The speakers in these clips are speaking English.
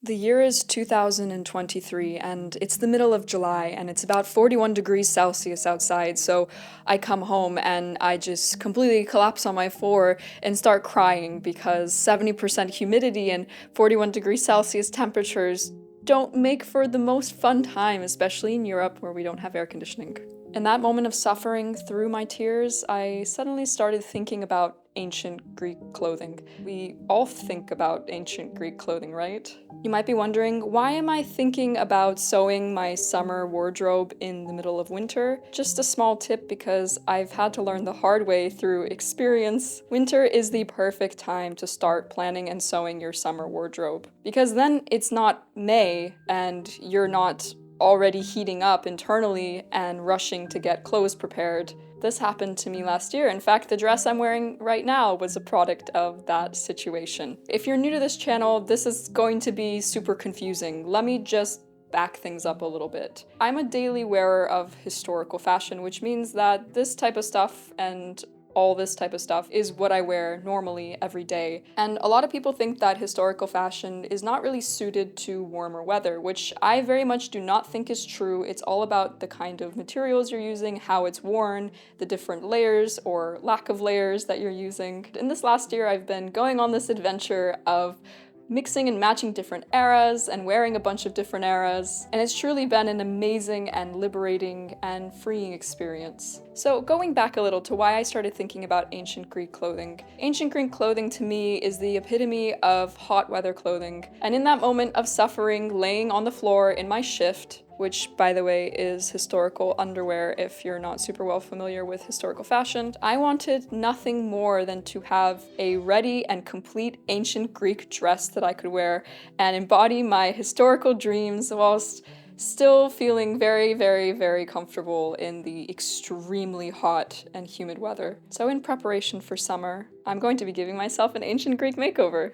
The year is 2023 and it's the middle of July and it's about 41 degrees Celsius outside, so I come home and I just completely collapse on my floor and start crying because 70% humidity and 41 degrees Celsius temperatures don't make for the most fun time, especially in Europe where we don't have air conditioning. In that moment of suffering through my tears, I suddenly started thinking about ancient Greek clothing. We all think about ancient Greek clothing, right? You might be wondering, why am I thinking about sewing my summer wardrobe in the middle of winter? Just a small tip, because I've had to learn the hard way through experience. Winter is the perfect time to start planning and sewing your summer wardrobe, because then it's not May and you're not already heating up internally and rushing to get clothes prepared. This happened to me last year. In fact, the dress I'm wearing right now was a product of that situation. If you're new to this channel, this is going to be super confusing. Let me just back things up a little bit. I'm a daily wearer of historical fashion, which means that this type of stuff and all this type of stuff is what I wear normally every day. And a lot of people think that historical fashion is not really suited to warmer weather, which I very much do not think is true. It's all about the kind of materials you're using, how it's worn, the different layers or lack of layers that you're using. In this last year, I've been going on this adventure of mixing and matching different eras and wearing a bunch of different eras, and it's truly been an amazing and liberating and freeing experience. So going back a little to why I started thinking about ancient Greek clothing. Ancient Greek clothing to me is the epitome of hot weather clothing, and in that moment of suffering, laying on the floor in my shift, which, by the way, is historical underwear if you're not super well familiar with historical fashion, I wanted nothing more than to have a ready and complete ancient Greek dress that I could wear and embody my historical dreams whilst still feeling very, very, very comfortable in the extremely hot and humid weather. So in preparation for summer, I'm going to be giving myself an ancient Greek makeover.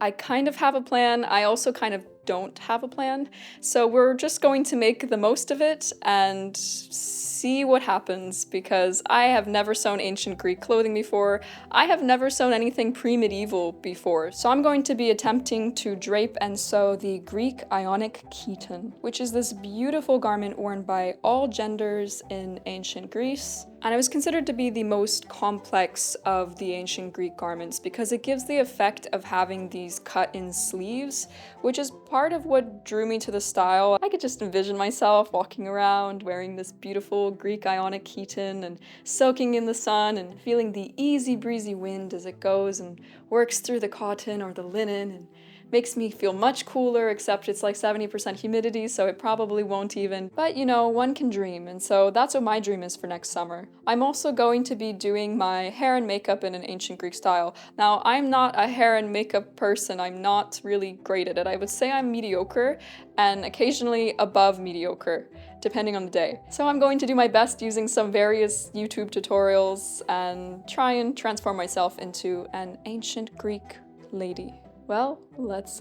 I kind of have a plan, I also kind of don't have a plan, so we're just going to make the most of it and see what happens, because I have never sewn ancient Greek clothing before. I have never sewn anything pre-medieval before, so I'm going to be attempting to drape and sew the Greek Ionic Chiton, which is this beautiful garment worn by all genders in ancient Greece. And it was considered to be the most complex of the ancient Greek garments because it gives the effect of having these cut-in sleeves, which is part of what drew me to the style. I could just envision myself walking around wearing this beautiful Greek Ionic Chiton and soaking in the sun and feeling the easy breezy wind as it goes and works through the cotton or the linen and makes me feel much cooler, except it's like 70% humidity, so it probably won't even. But you know, one can dream, and so that's what my dream is for next summer. I'm also going to be doing my hair and makeup in an ancient Greek style. Now, I'm not a hair and makeup person. I'm not really great at it. I would say I'm mediocre and occasionally above mediocre, depending on the day. So I'm going to do my best using some various YouTube tutorials and try and transform myself into an ancient Greek lady. Well, let's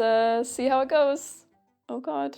see how it goes. Oh god.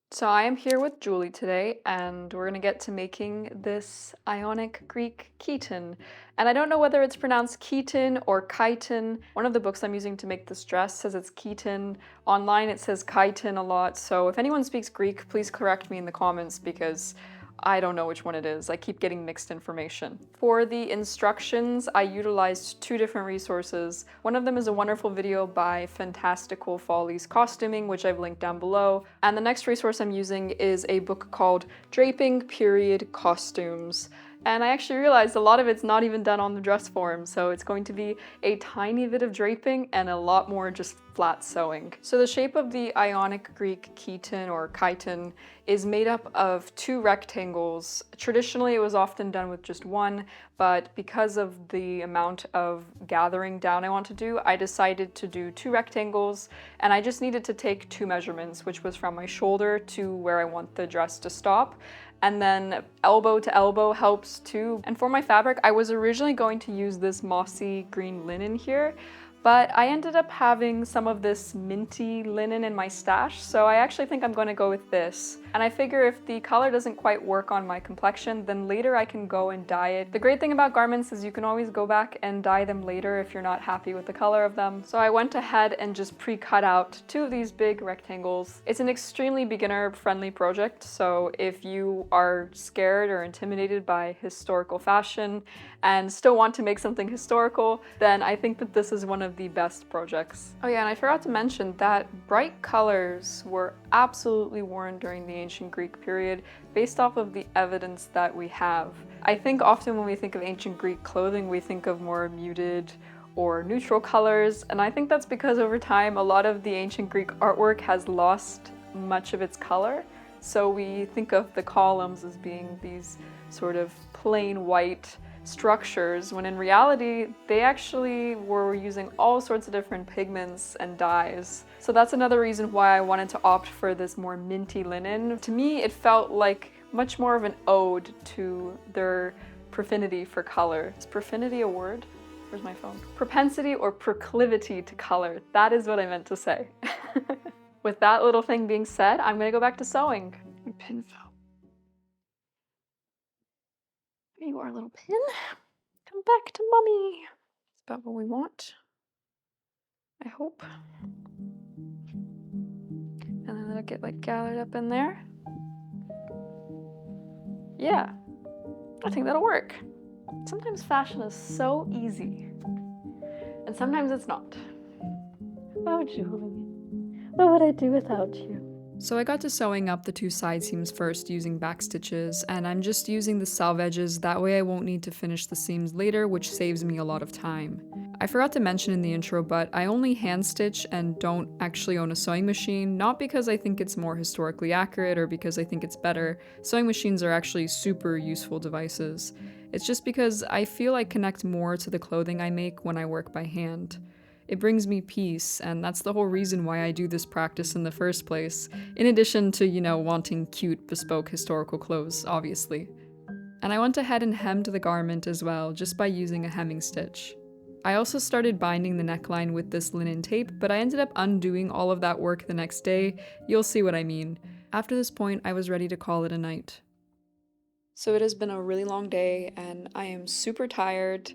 So I am here with Julie today, and we're gonna get to making this Ionic Greek Chiton. And I don't know whether it's pronounced Chiton or Chiton. One of the books I'm using to make this dress says it's Chiton. Online it says Chiton a lot, so if anyone speaks Greek, please correct me in the comments because I don't know which one it is. I keep getting mixed information. For the instructions, I utilized two different resources. One of them is a wonderful video by Fantastical Follies Costuming, which I've linked down below. And the next resource I'm using is a book called Draping Period Costumes. And I actually realized a lot of it's not even done on the dress form, so it's going to be a tiny bit of draping and a lot more just flat sewing. So the shape of the Ionic Greek Chiton or chiton is made up of two rectangles. Traditionally, it was often done with just one, but because of the amount of gathering down I want to do, I decided to do two rectangles, and I just needed to take two measurements, which was from my shoulder to where I want the dress to stop. And then elbow to elbow helps too. And for my fabric, I was originally going to use this mossy green linen here, But I ended up having some of this minty linen in my stash, so I actually think I'm going to go with this. And I figure if the color doesn't quite work on my complexion, then later I can go and dye it. The great thing about garments is you can always go back and dye them later if you're not happy with the color of them. So I went ahead and just pre-cut out 2 of these big rectangles. It's an extremely beginner-friendly project, so if you are scared or intimidated by historical fashion and still want to make something historical, then I think that this is one of the best projects. Oh yeah, and I forgot to mention that bright colors were absolutely worn during the ancient Greek period based off of the evidence that we have. I think often when we think of ancient Greek clothing, we think of more muted or neutral colors, and I think that's because over time a lot of the ancient Greek artwork has lost much of its color. So we think of the columns as being these sort of plain white structures, when in reality they actually were using all sorts of different pigments and dyes. So that's another reason why I wanted to opt for this more minty linen. To me, it felt like much more of an ode to their propensity for color. Is propensity a word? Where's my phone? Propensity or proclivity to color. That is what I meant to say. With that little thing being said, I'm gonna go back to sewing. My pin fell. There you are, little pin. Come back to mommy. It's about what we want, I hope. And then it'll get like gathered up in there. Yeah, I think that'll work. Sometimes fashion is so easy, and sometimes it's not. Oh, Julie, what would I do without you? So I got to sewing up the 2 side seams first using back stitches, and I'm just using the salve edges, that way I won't need to finish the seams later, which saves me a lot of time. I forgot to mention in the intro, but I only hand stitch and don't actually own a sewing machine, not because I think it's more historically accurate or because I think it's better. Sewing machines are actually super useful devices. It's just because I feel I connect more to the clothing I make when I work by hand. It brings me peace, and that's the whole reason why I do this practice in the first place, in addition to, wanting cute, bespoke historical clothes, obviously. And I went ahead and hemmed the garment as well, just by using a hemming stitch. I also started binding the neckline with this linen tape, but I ended up undoing all of that work the next day. You'll see what I mean. After this point, I was ready to call it a night. So it has been a really long day, and I am super tired.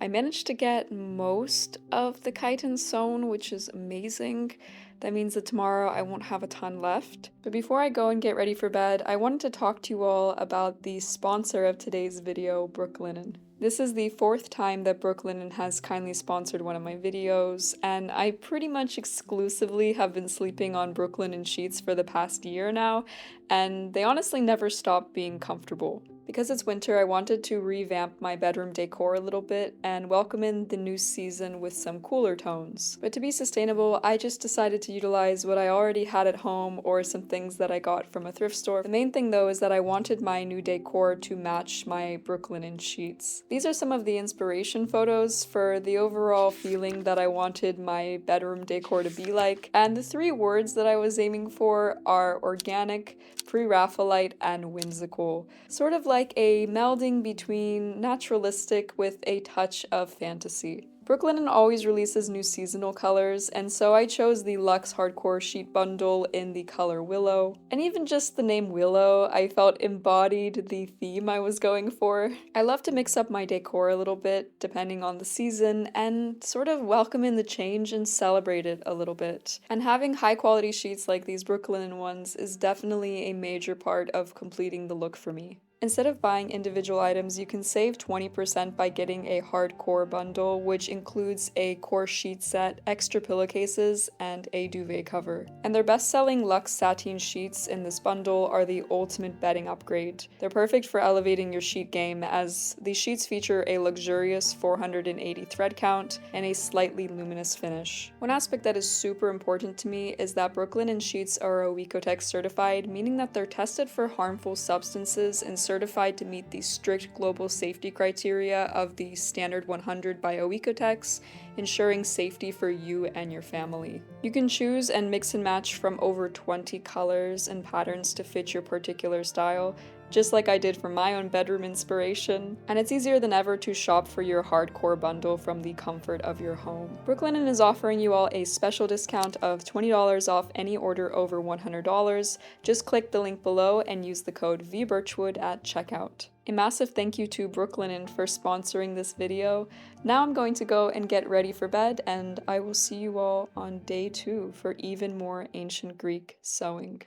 I managed to get most of the chiton sewn, which is amazing. That means that tomorrow I won't have a ton left. But before I go and get ready for bed, I wanted to talk to you all about the sponsor of today's video, Brooklinen. This is the 4th time that Brooklinen has kindly sponsored one of my videos, and I pretty much exclusively have been sleeping on Brooklinen sheets for the past year now, and they honestly never stop being comfortable. Because it's winter, I wanted to revamp my bedroom decor a little bit and welcome in the new season with some cooler tones. But to be sustainable, I just decided to utilize what I already had at home or some things that I got from a thrift store. The main thing though is that I wanted my new decor to match my Brooklinen sheets. These are some of the inspiration photos for the overall feeling that I wanted my bedroom decor to be like, and the 3 words that I was aiming for are organic, pre-Raphaelite, and whimsical. Sort of like a melding between naturalistic with a touch of fantasy. Brooklinen always releases new seasonal colors, and so I chose the Luxe Hardcore Sheet Bundle in the color Willow. And even just the name Willow, I felt embodied the theme I was going for. I love to mix up my decor a little bit, depending on the season, and sort of welcome in the change and celebrate it a little bit. And having high quality sheets like these Brooklinen ones is definitely a major part of completing the look for me. Instead of buying individual items, you can save 20% by getting a hardcore bundle, which includes a core sheet set, extra pillowcases, and a duvet cover. And their best-selling luxe sateen sheets in this bundle are the ultimate bedding upgrade. They're perfect for elevating your sheet game, as these sheets feature a luxurious 480 thread count and a slightly luminous finish. One aspect that is super important to me is that Brooklinen sheets are Oecotex certified, meaning that they're tested for harmful substances and certified to meet the strict global safety criteria of the Standard 100 by Oecotex, ensuring safety for you and your family. You can choose and mix and match from over 20 colors and patterns to fit your particular style, just like I did for my own bedroom inspiration. And it's easier than ever to shop for your hardcore bundle from the comfort of your home. Brooklinen is offering you all a special discount of $20 off any order over $100. Just click the link below and use the code VBirchwood at checkout. A massive thank you to Brooklinen for sponsoring this video. Now I'm going to go and get ready for bed, and I will see you all on day 2 for even more ancient Greek sewing.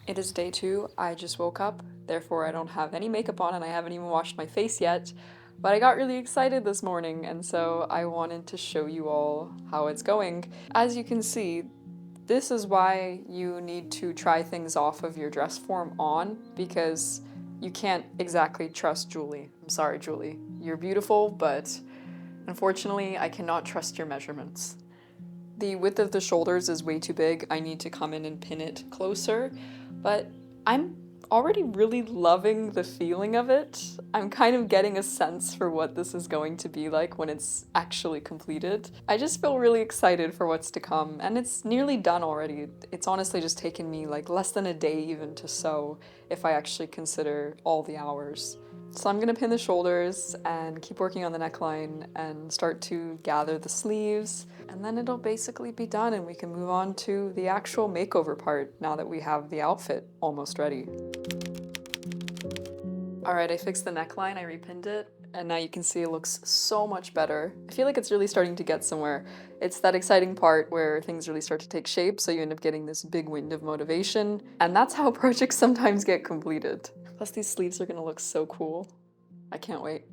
It is day 2, I just woke up, therefore I don't have any makeup on and I haven't even washed my face yet, but I got really excited this morning and so I wanted to show you all how it's going. As you can see, this is why you need to try things off of your dress form on, because you can't exactly trust Julie. I'm sorry, Julie. You're beautiful, but unfortunately, I cannot trust your measurements. The width of the shoulders is way too big. I need to come in and pin it closer, but I'm already really loving the feeling of it. I'm kind of getting a sense for what this is going to be like when it's actually completed. I just feel really excited for what's to come, and it's nearly done already. It's honestly just taken me like less than a day even to sew if I actually consider all the hours. So I'm gonna pin the shoulders and keep working on the neckline and start to gather the sleeves, and then it'll basically be done and we can move on to the actual makeover part now that we have the outfit almost ready. Alright, I fixed the neckline, I repinned it, and now you can see it looks so much better. I feel like it's really starting to get somewhere. It's that exciting part where things really start to take shape, so you end up getting this big wind of motivation, and that's how projects sometimes get completed. Plus these sleeves are gonna look so cool. I can't wait.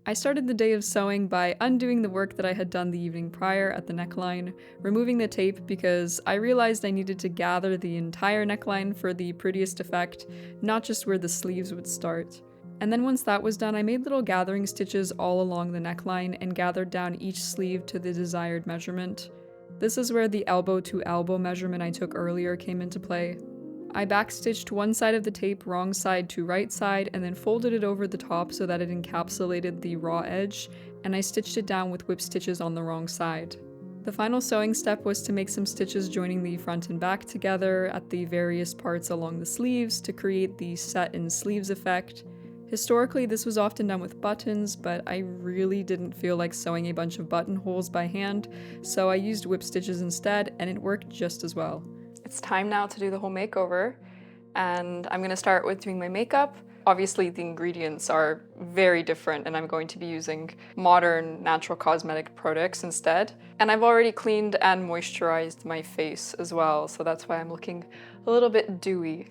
I started the day of sewing by undoing the work that I had done the evening prior at the neckline, removing the tape because I realized I needed to gather the entire neckline for the prettiest effect, not just where the sleeves would start. And then once that was done, I made little gathering stitches all along the neckline and gathered down each sleeve to the desired measurement. This is where the elbow to elbow measurement I took earlier came into play. I backstitched one side of the tape wrong side to right side and then folded it over the top so that it encapsulated the raw edge, and I stitched it down with whip stitches on the wrong side. The final sewing step was to make some stitches joining the front and back together at the various parts along the sleeves to create the set in sleeves effect. Historically, this was often done with buttons, but I really didn't feel like sewing a bunch of buttonholes by hand, so I used whip stitches instead, and it worked just as well. It's time now to do the whole makeover, and I'm gonna start with doing my makeup. Obviously, the ingredients are very different, and I'm going to be using modern natural cosmetic products instead. And I've already cleaned and moisturized my face as well, so that's why I'm looking a little bit dewy.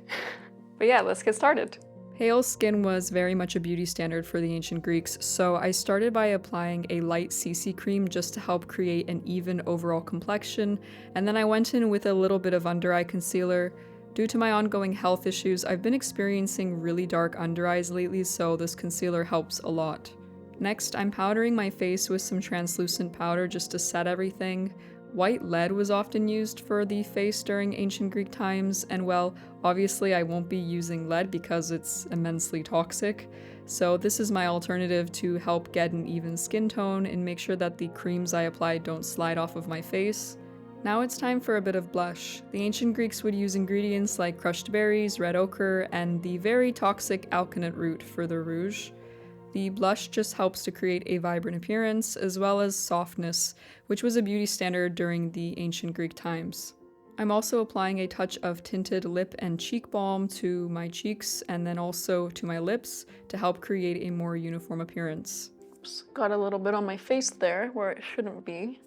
But yeah, let's get started. Pale skin was very much a beauty standard for the ancient Greeks, so I started by applying a light CC cream just to help create an even overall complexion, and then I went in with a little bit of under eye concealer. Due to my ongoing health issues, I've been experiencing really dark under eyes lately, so this concealer helps a lot. Next, I'm powdering my face with some translucent powder just to set everything. White lead was often used for the face during ancient Greek times, and well, obviously I won't be using lead because it's immensely toxic, so this is my alternative to help get an even skin tone and make sure that the creams I apply don't slide off of my face. Now it's time for a bit of blush. The ancient Greeks would use ingredients like crushed berries, red ochre, and the very toxic alkanet root for the rouge. The blush just helps to create a vibrant appearance, as well as softness, which was a beauty standard during the ancient Greek times. I'm also applying a touch of tinted lip and cheek balm to my cheeks, and then also to my lips, to help create a more uniform appearance. Just got a little bit on my face there, where it shouldn't be.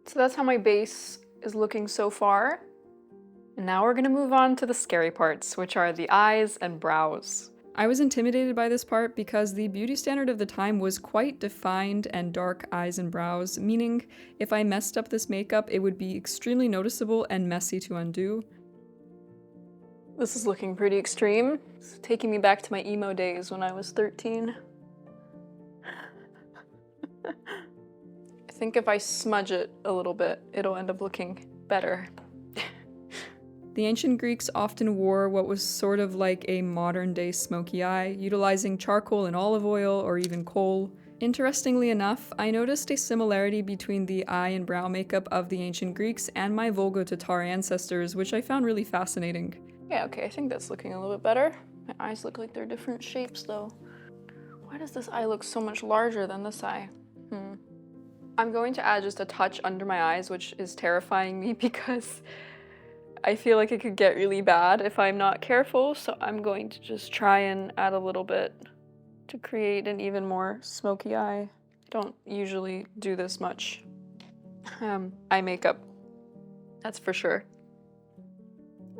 So that's how my base is looking so far. And now we're gonna move on to the scary parts, which are the eyes and brows. I was intimidated by this part because the beauty standard of the time was quite defined and dark eyes and brows, meaning if I messed up this makeup, it would be extremely noticeable and messy to undo. This is looking pretty extreme. It's taking me back to my emo days when I was 13. I think if I smudge it a little bit, it'll end up looking better. The ancient Greeks often wore what was sort of like a modern-day smoky eye, utilizing charcoal and olive oil or even coal. Interestingly enough, I noticed a similarity between the eye and brow makeup of the ancient Greeks and my Volgo-Tatar ancestors, which I found really fascinating. Yeah, okay, I think that's looking a little bit better. My eyes look like they're different shapes though. Why does this eye look so much larger than this eye? I'm going to add just a touch under my eyes, which is terrifying me because I feel like it could get really bad if I'm not careful, so I'm going to just try and add a little bit to create an even more smoky eye. I don't usually do this much eye makeup, that's for sure.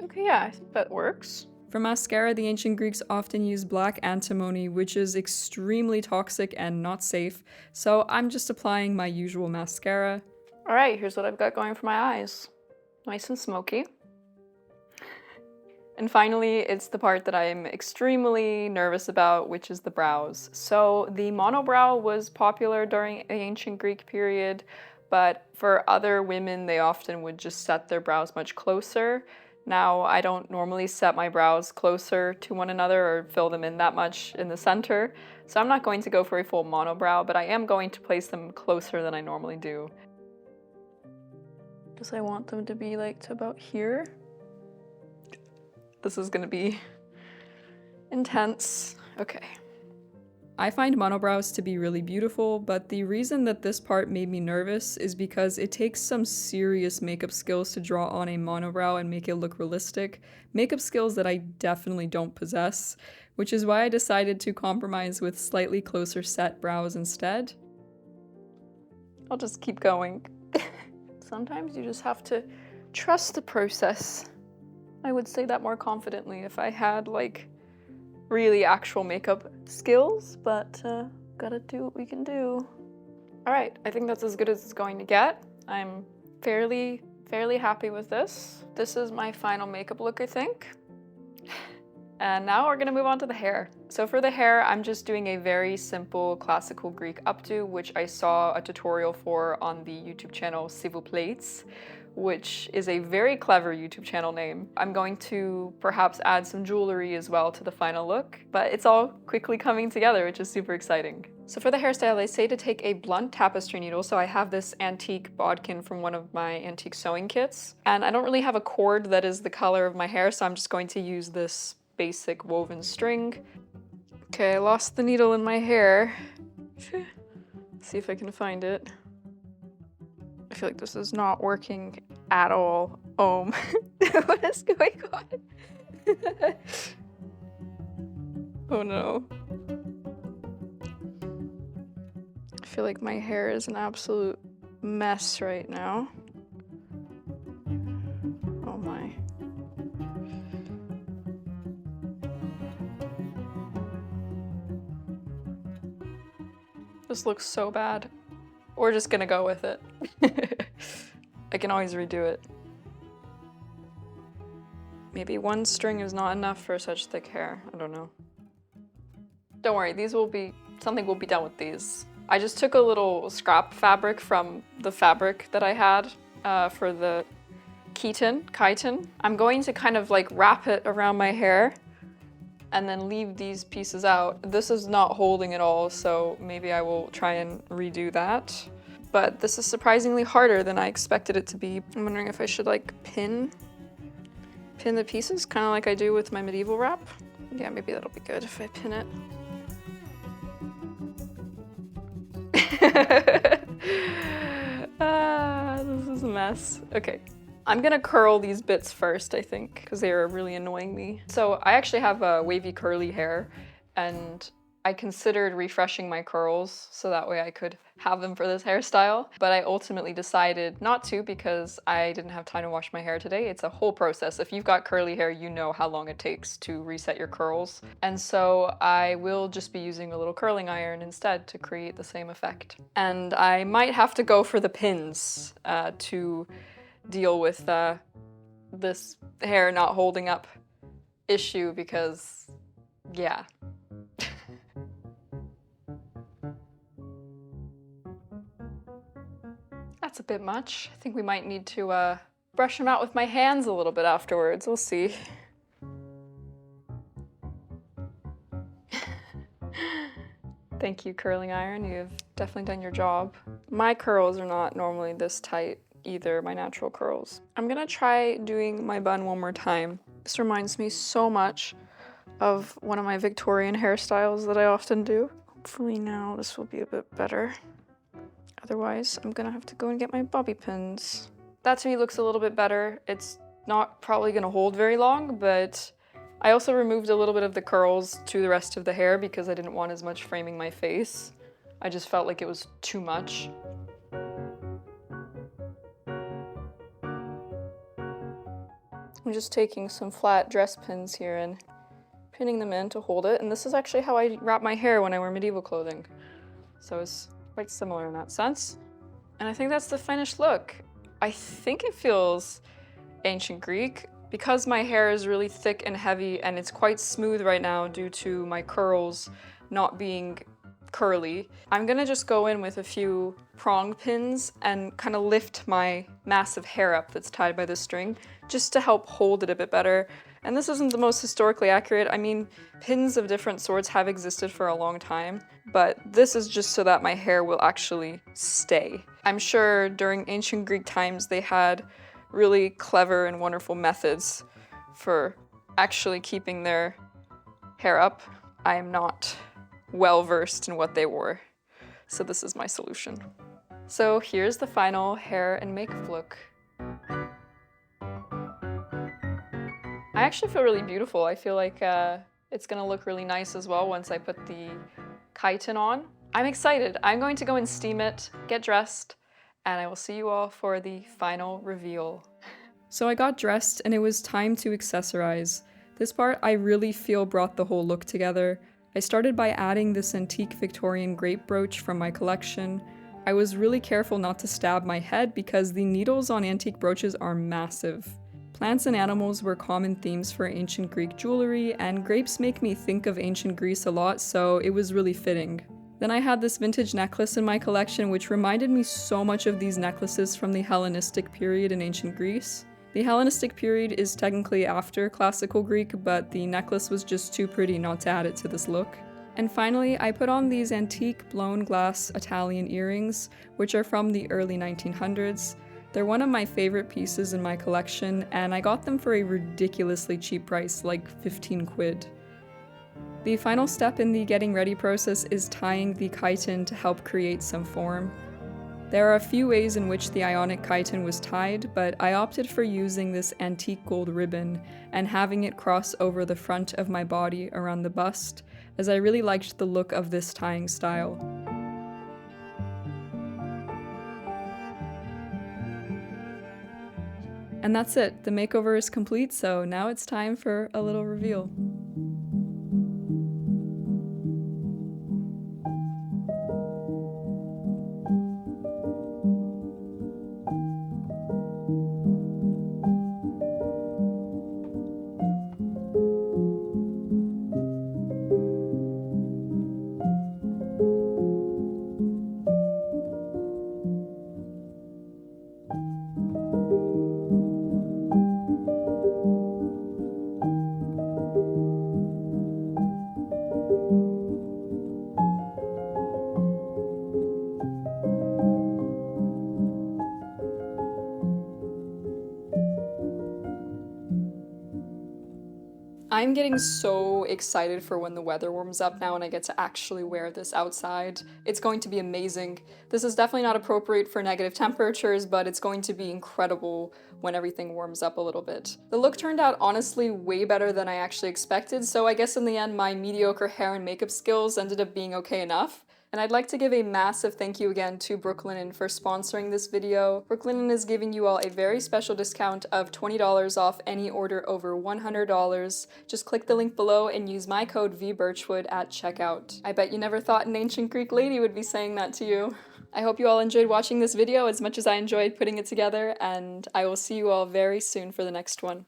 Okay, yeah, I think that works. For mascara, the ancient Greeks often used black antimony, which is extremely toxic and not safe, so I'm just applying my usual mascara. All right, here's what I've got going for my eyes. Nice and smoky. And finally, it's the part that I'm extremely nervous about, which is the brows. So the monobrow was popular during the ancient Greek period, but for other women, they often would just set their brows much closer. Now, I don't normally set my brows closer to one another or fill them in that much in the center, so I'm not going to go for a full monobrow, but I am going to place them closer than I normally do. Just I want them to be like to about here. This is gonna be intense. Okay. I find monobrows to be really beautiful, but the reason that this part made me nervous is because it takes some serious makeup skills to draw on a monobrow and make it look realistic. Makeup skills that I definitely don't possess, which is why I decided to compromise with slightly closer set brows instead. I'll just keep going. Sometimes you just have to trust the process. I would say that more confidently if I had like really actual makeup skills, but gotta do what we can do. All right, I think that's as good as it's going to get. I'm fairly happy with this. This is my final makeup look, I think. And now we're gonna move on to the hair. So for the hair, I'm just doing a very simple classical Greek updo, which I saw a tutorial for on the YouTube channel S'il vous plaît, which is a very clever YouTube channel name. I'm going to perhaps add some jewelry as well to the final look, but it's all quickly coming together, which is super exciting. So for the hairstyle, I say to take a blunt tapestry needle. So I have this antique bodkin from one of my antique sewing kits, and I don't really have a cord that is the color of my hair, so I'm just going to use this basic woven string. Okay, I lost the needle in my hair. See if I can find it. I feel like this is not working at all. What is going on? Oh no. I feel like my hair is an absolute mess right now. Oh my. This looks so bad. We're just gonna go with it. I can always redo it. Maybe one string is not enough for such thick hair. I don't know. Don't worry, something will be done with these. I just took a little scrap fabric from the fabric that I had for the chiton. I'm going to kind of like wrap it around my hair and then leave these pieces out. This is not holding at all, so maybe I will try and redo that. But this is surprisingly harder than I expected it to be. I'm wondering if I should like pin the pieces, kind of like I do with my medieval wrap. Yeah, maybe that'll be good if I pin it. This is a mess. Okay. I'm gonna curl these bits first, I think, because they are really annoying me. So I actually have a wavy curly hair, and I considered refreshing my curls so that way I could have them for this hairstyle, but I ultimately decided not to because I didn't have time to wash my hair today. It's a whole process. If you've got curly hair, you know how long it takes to reset your curls. And so I will just be using a little curling iron instead to create the same effect. And I might have to go for the pins to deal with this hair not holding up issue because, yeah. That's a bit much. I think we might need to brush them out with my hands a little bit afterwards. We'll see. Thank you, curling iron. You've definitely done your job. My curls are not normally this tight either, my natural curls. I'm gonna try doing my bun one more time. This reminds me so much of one of my Victorian hairstyles that I often do. Hopefully now this will be a bit better. Otherwise, I'm gonna have to go and get my bobby pins. That to me looks a little bit better. It's not probably gonna hold very long, but I also removed a little bit of the curls to the rest of the hair because I didn't want as much framing my face. I just felt like it was too much. I'm just taking some flat dress pins here and pinning them in to hold it. And this is actually how I wrap my hair when I wear medieval clothing. So it's quite similar in that sense. And I think that's the finished look. I think it feels ancient Greek. Because my hair is really thick and heavy and it's quite smooth right now due to my curls not being curly, I'm gonna just go in with a few prong pins and kind of lift my massive hair up that's tied by the string just to help hold it a bit better. And this isn't the most historically accurate. I mean, pins of different sorts have existed for a long time, but this is just so that my hair will actually stay. I'm sure during ancient Greek times they had really clever and wonderful methods for actually keeping their hair up. I am not well versed in what they wore, so this is my solution. So here's the final hair and makeup look. I actually feel really beautiful. I feel like it's gonna look really nice as well once I put the chiton on. I'm excited. I'm going to go and steam it, get dressed, and I will see you all for the final reveal. So I got dressed and it was time to accessorize. This part I really feel brought the whole look together. I started by adding this antique Victorian grape brooch from my collection. I was really careful not to stab my head because the needles on antique brooches are massive. Plants and animals were common themes for ancient Greek jewelry, and grapes make me think of ancient Greece a lot, so it was really fitting. Then I had this vintage necklace in my collection which reminded me so much of these necklaces from the Hellenistic period in ancient Greece. The Hellenistic period is technically after classical Greek, but the necklace was just too pretty not to add it to this look. And finally, I put on these antique blown glass Italian earrings, which are from the early 1900s. They're one of my favorite pieces in my collection, and I got them for a ridiculously cheap price, like 15 quid. The final step in the getting ready process is tying the chiton to help create some form. There are a few ways in which the Ionic chiton was tied, but I opted for using this antique gold ribbon and having it cross over the front of my body around the bust, as I really liked the look of this tying style. And that's it, the makeover is complete, so now it's time for a little reveal. I'm getting so excited for when the weather warms up now and I get to actually wear this outside. It's going to be amazing. This is definitely not appropriate for negative temperatures, but it's going to be incredible when everything warms up a little bit. The look turned out honestly way better than I actually expected, so I guess in the end my mediocre hair and makeup skills ended up being okay enough. And I'd like to give a massive thank you again to Brooklinen for sponsoring this video. Brooklinen is giving you all a very special discount of $20 off any order over $100. Just click the link below and use my code VBirchwood at checkout. I bet you never thought an ancient Greek lady would be saying that to you. I hope you all enjoyed watching this video as much as I enjoyed putting it together, and I will see you all very soon for the next one.